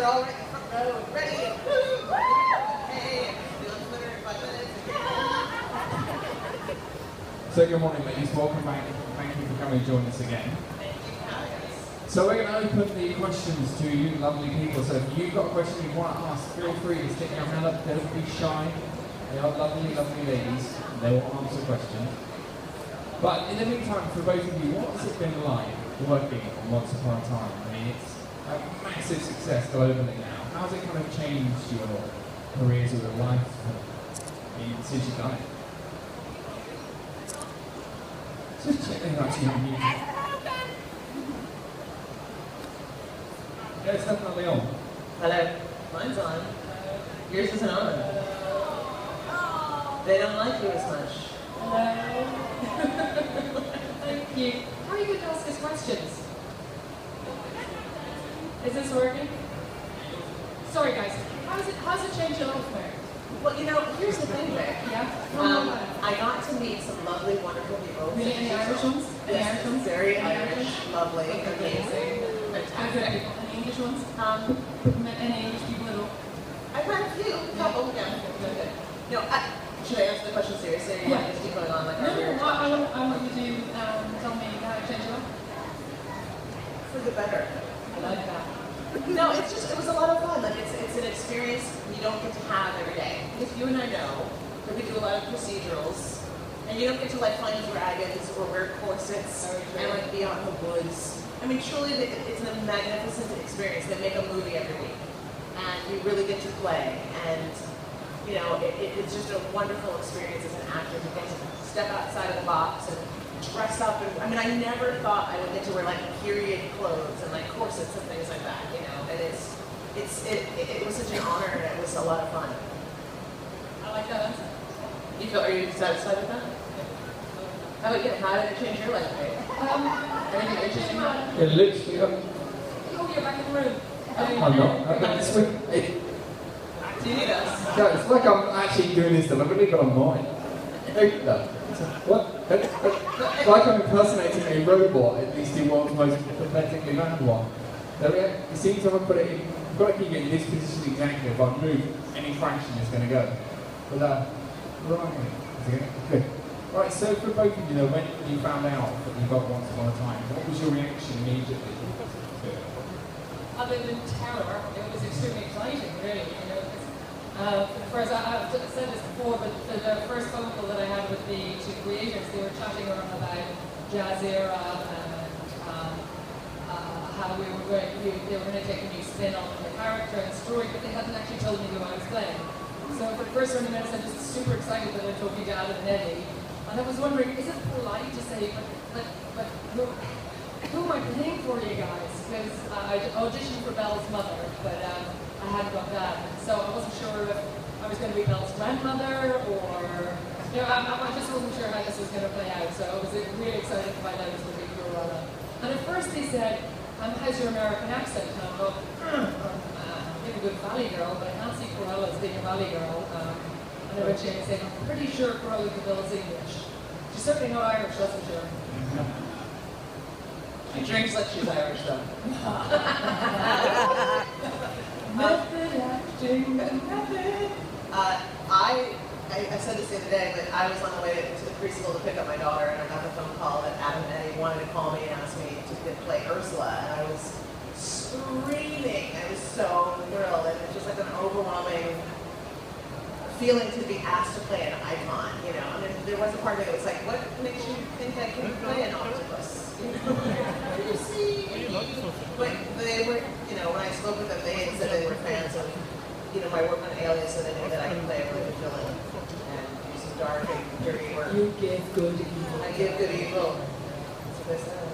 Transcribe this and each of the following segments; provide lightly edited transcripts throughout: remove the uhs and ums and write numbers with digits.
are all right in the front row and ready and woo! Hey, doing Twitter in 5 minutes. So good morning, ladies. Welcome back. Thank you for coming to join us again. Thank you for having us. So we're going to open the questions to you lovely people. So if you've got a question you want to ask, feel free to stick your hand up. Don't be shy. They are lovely, lovely ladies. They will answer questions. But in the meantime, for both of you, what has it been like working on Once Upon a Time? I mean, it's a massive success globally now. How has it kind of changed your careers or your life since you've done it? Just checking out your music. Yeah, it's definitely on. Hello. Mine's on. Yours isn't on. They don't like you as much. Hello. Thank you. How are you going to ask us questions? Is this working? Sorry guys, how's it changed your life, Mary? Well, you know, here's the thing, Vic. Yeah? I got to meet some lovely, wonderful people. Really? Any Irish ones? Any Yes, Irish ones? very Any Irish, lovely, amazing, fantastic. Any English ones? Any English people at all? I've had a few, a couple, yeah. Okay. No, should I answer the question seriously, or you want to just keep going on like No, earlier? I want you to tell me how it changed your life. For the better. I like that. No, it was a lot of fun. Like it's an experience you don't get to have every day. Because you and I know that we do a lot of procedurals, and you don't get to like find dragons or wear corsets and like be out in the woods. I mean, truly, it's a magnificent experience. They make a movie every week, and you really get to play. And you know, it's just a wonderful experience as an actor to get to step outside of the box and dress up. And I mean, I never thought I would get to wear like period clothes and like corsets and things like that. You know, and it was such an honor, and it was a lot of fun. I like that answer. Are you satisfied with that? How did it change your life, Kate? Anything interesting about it? It literally. Oh, you're back in the room. I'm not. Do you need us? No, it's like I'm actually doing this deliberately, but I'm not. What? It's like I'm impersonating a robot, at least the world's most pathetically bad one. There we go. You seem to have put it in. You've got to keep it in this position exactly. If I move any fraction, it's going to go. But right. Good. Right, so for both of you, though, when you found out that you got Once Upon a Time, what was your reaction immediately? Other than terror, it was extremely exciting, really. You know, first, I've said this before, but the first phone call that I had with the two creators, they were chatting around about jazz era and how they were going to take a new spin on the character and story, but they hadn't actually told me who I was playing. So for the first 20 minutes, I'm just super excited that I'm talking to Adam and Eddie, and I was wondering, is it polite to say, but who am I playing for, you guys? Because I auditioned for Belle's mother, but I hadn't got that. So I wasn't sure if I was going to be Belle's grandmother, or, you know, I just wasn't sure how this was going to play out. So I was really excited to find out it was going to be Cruella. And at first they said, how's your American accent? And I thought, I'm a good Valley girl, but I can't see Cruella as being a Valley girl. And eventually I said, I'm pretty sure Cruella DeVille's English. She's certainly not Irish, that's for sure. She drinks like she's Irish, though. Method acting, method. I said this the other day, but I was on the way to the preschool to pick up my daughter, and I got the phone call that Adam and Eddie wanted to call me and ask me to play Ursula, and I was screaming. I was so thrilled, and it was just like an overwhelming feeling to be asked to play an icon, you know. I mean, there was a part of it that was like, what makes you think I can play an octopus? You see? But they were, you know, when I spoke with them, they had said they were fans of, you know, my work on Alias, so they knew that I could play a really good villain and do some dark and dirty work. You give good evil. I give good evil. That's what they said.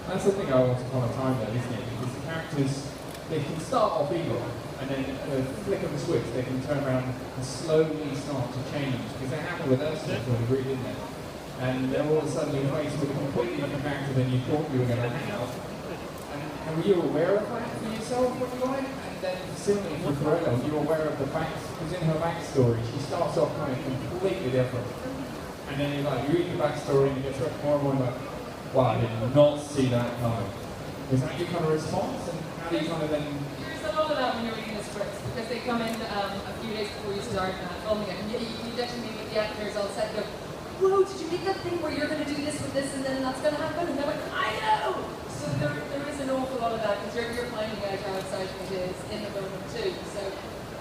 That's the thing I Once Upon a Time, though, isn't it? Because the characters, they can start off evil, and then at the flick of a switch, they can turn around and slowly start to change. Because that happened with Ursula to a degree, didn't it? And then all of a sudden you're faced with a completely different character than you thought you were going to have. And were you aware of that for yourself when you went? And then similarly for Cruella, were you aware of the facts? Because in her backstory, she starts off kind of completely different. And then you read the backstory and you get to it more and more like, wow, I did not see that coming. Was that your kind of response? And how do you kind of then... There's a lot of that come in a few days before you start filming it, and you actually meet with the actors all set and go, whoa, did you make that thing where you're going to do this with this and then that's going to happen? And they're like, I know! So there is an awful lot of that because you're finding out how exciting it is in the moment too. So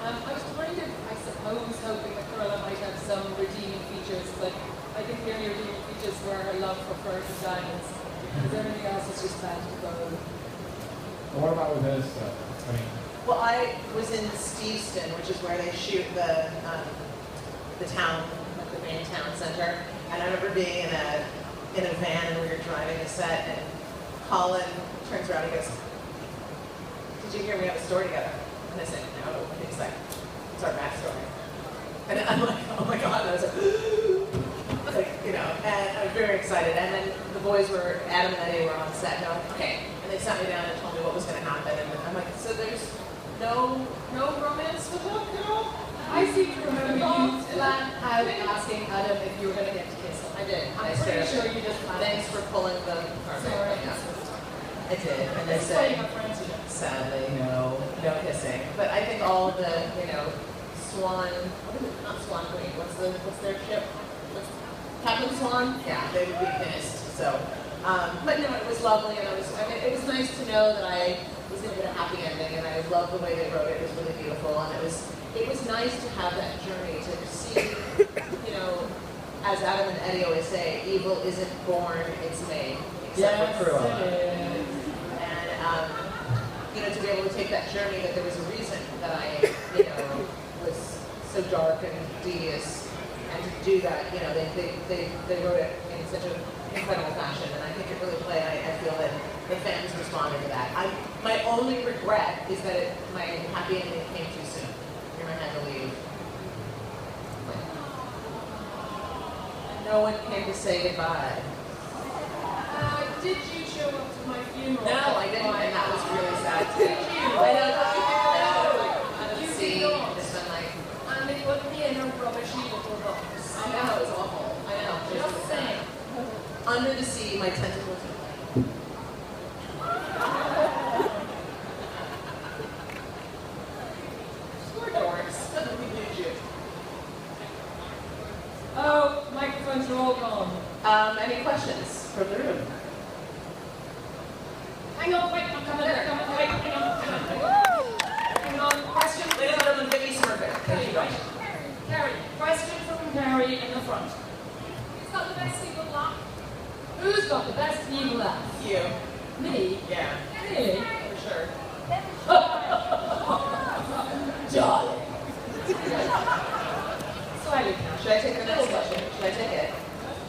I was kind of, I suppose, hoping that Corolla might have some redeeming features, but I think the only redeeming features were her love for furs and diamonds, because everything else is just bad to go. Well, what about with her stuff? I mean, well, I was in Steveston, which is where they shoot the town, like the main town center, and I remember being in a van and we were driving a set, and Colin turns around and goes, "Did you hear we have a story together?" And I said, "No." And he's like, "It's our backstory." And I'm like, "Oh my god!" And I was like, you know, and I was very excited. And then the boys were, Adam and Eddie were on set, and I'm like, "Okay." And they sat me down and told me what was going to happen, and I'm like, "So there's no romance with Hook at all?" I seem to remember you flat out asking Adam if you were going to get to kiss him. I did. I'm pretty sure you just flat out. Thanks for pulling the carpet. Sorry. I did, and they That's why you said, have friends with you. sadly, no kissing. But I think all the, Swan, what is it? Not Swan Queen. What's their ship? Captain Swan? Yeah, they would be pissed. So, but no, it was lovely, and it was nice to know that I was going to get a happy ending, and I loved the way they wrote it. It was really beautiful, and it was nice to have that journey to see, as Adam and Eddie always say, evil isn't born, it's made. Except for Cruella. And to be able to take that journey, that there was a reason that I, was so dark and devious, and to do that, they wrote it in such an incredible fashion, and I think it really played. I feel that the fans responded to that. My only regret is that my happy ending came too soon. I had to leave. No one came to say goodbye. Did you show up to my funeral? No, I didn't, and that was really sad too. Did you? I know. You see, did not. just been like, and it put me in a rubbishy little box. I know, it was awful. I know. Just saying. Under the sea, my tentacles. Oh, microphones are all gone. Any questions from the room? Hang on, wait, I'm coming, hang on, question. Ladies and gentlemen, Vicky Smurfit. Thank you, guys. Carrie, question from Carrie in the front. Who's got the best evil laugh? Who's got the best evil laugh? You. Me? Yeah. Really? For sure. Darling. Slightly cash. Should I take the next question? Should I take it?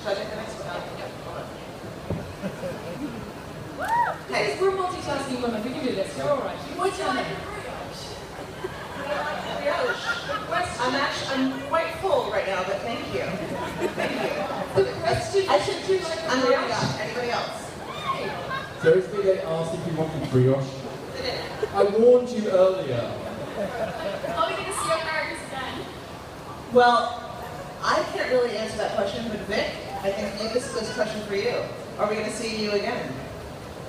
Should I take the next one? Hey, we're multitasking women. We can do this. You're all right. What's your name? I'm quite full right now, but thank you. Thank you. The question I should do like a brioche. Anybody else? Thursday they asked if you wanted brioche. They did. I warned you earlier. Are we going to see our characters again? Well, I can't really answer that question, but Vic, I think this is a question for you. Are we going to see you again?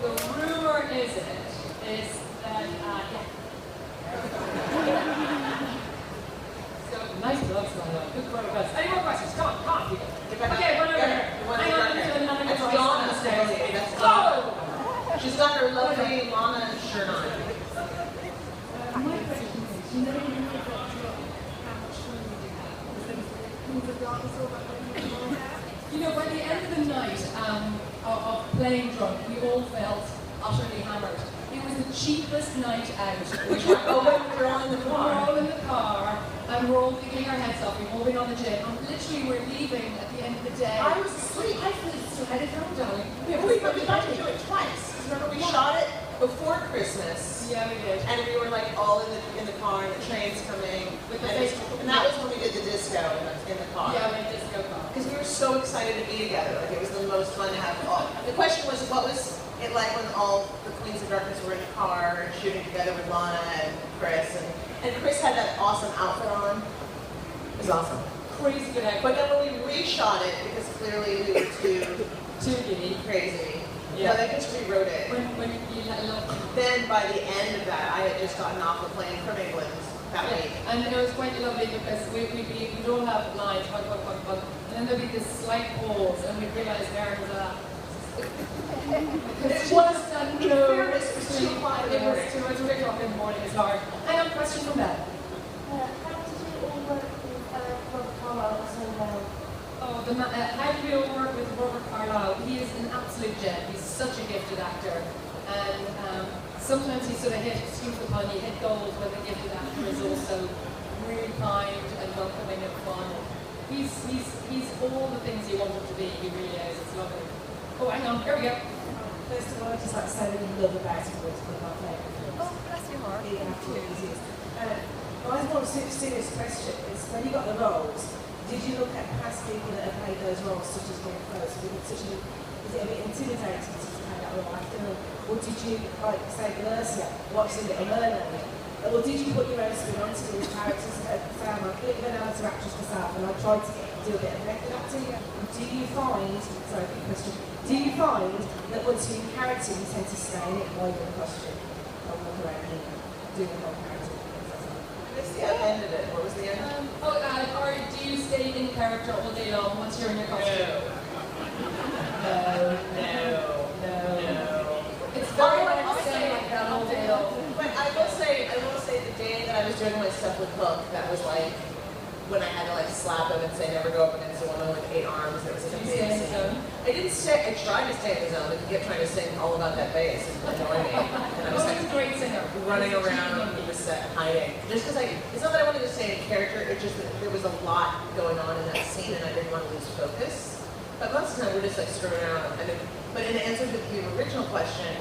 The rumor is that, So, nice gloves going on. Good gloves. Any more questions? Come on. Okay, one over here. Hang on to another That's question. Donna Staley. That's Donna. She's got her lovely Lana shirt on. My question is, you know when you talk about how much fun you have, by the end of the night of playing drunk, we all felt utterly hammered. It was the cheapest night out. We're all in the car. We're all in the car, and we're all thinking our heads off. We're moving on the gym, and literally we're leaving at the end of the day. I was asleep. I feel so headed home, darling. We got to do it twice. Remember, we shot it before Christmas. Yeah, we did. And we were like all in the car, and the train's coming. And that was when we did the disco in the car. Yeah, we did disco car. Because we were so excited to be together. Like, it was the most fun to have all. The question was, what was it like when all the Queens of Darkness were in the car and shooting together with Lana and Chris? And Chris had that awesome outfit on. It was awesome. Crazy good outfit. But then when we reshot it, because clearly we were too giddy. crazy. Yeah. No, they just rewrote it. When you had a little... Then by the end of that, I had just gotten off the plane from England. that week. And it was quite lovely because we'd all have lines, hug, and then there'd be this slight pause, and we'd realise Merrin was It was too o'clock in the morning. It was 3 o'clock in the morning, it's hard. Hang on, question from Beth. How did you all work with Robert Carlyle so well? Oh, how do we all work with Robert Carlyle? He is an absolute gem. He's such a gifted actor. And sometimes he sort of excuse the pun, he hit gold when the gifted actor is also really kind and welcoming and fun. He's all the things you want him to be. He really is. It's lovely. Oh, hang on. Here we go. First of all, I'd just like to say that you love about it, it's one of my favourite films. Oh, bless your heart. It absolutely is. My more serious question is, when you got the roles, did you look at past people that have played those roles, such as Glenn Close? Is it a bit intimidating to play that role after them? Or did you, like, say, Ursula, watch the Little Mermaid? Or did you put your own spin onto these characters? I'm a bit of an amateur actress myself, and I tried to do a bit of method acting. Do you find, sorry, big question, do you find that once you're in character, you tend to stay in it while you're in costume? Or walk around and do the whole character? I ended it. What was the end? Or do you stay in character all day long once you're in your costume? No. It's very hard to stay like that all day long. But I will say the day that I was doing my stuff with Hook, that was like when I had to like slap him and say never go up against a woman with 8 arms. It was an amazing scene. I didn't stay. I tried to stay in the zone, but he kept trying to sing all about that bass and annoy me. And I was like, He's a great singer. running around the set hiding. Just because it's not that I wanted to stay in character, it's just that there was a lot going on in that scene and I didn't want to lose focus. But most of the time we're just like screwing around. But in answer to the original question,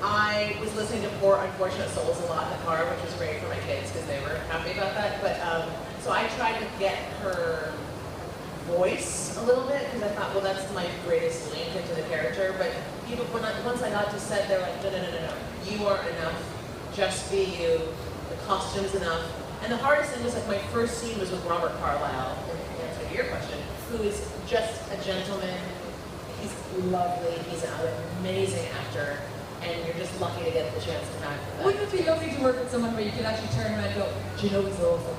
I was listening to Poor Unfortunate Souls a lot in the car, which was great for my kids because they were happy about that. But so I tried to get her voice a little bit because I thought, well, that's my greatest link into the character. But even once I got to set, they're like, no, you are enough. Just be you. The costume's enough. And the hardest thing was like my first scene was with Robert Carlyle, in answer to your question, who is just a gentleman. He's lovely. He's an amazing actor. And you're just lucky to get the chance to have that. Wouldn't it be lovely to work with someone where you could actually turn around and go, do you know he's awful?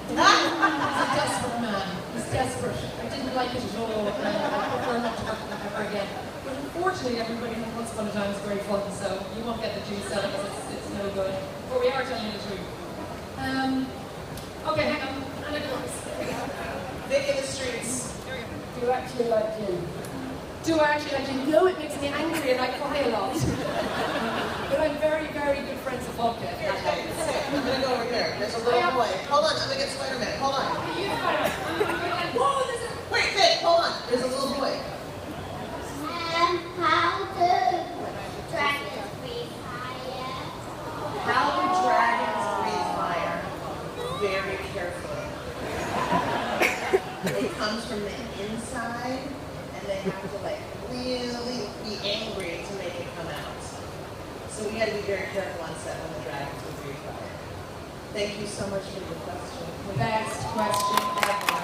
He's a desperate man. He's desperate. I didn't like it at all. I prefer not to work with him ever again. But unfortunately, everybody from Once Upon a Time is very fun, so you won't get the juice out of it. It's no good. But we are telling you the truth. Okay, hang on. And of course. Vic in the streets. Do you actually like Jim? Do I actually like you? No, it makes me angry and I cry a lot. But I'm very, very good friends with Vodka. Here, I'm gonna go over here. There's a little boy. Hold on, I'm gonna get Spider-Man. Hold on. Whoa, there's a... Wait, Vic, hold on. There's a little boy. How do dragons breathe fire? How do dragons breathe fire? Very carefully. It comes from the inside, and they have to like really be angry to make it come out. So we had to be very careful on set when the dragons would breathe fire. Thank you so much for your question. Best question ever.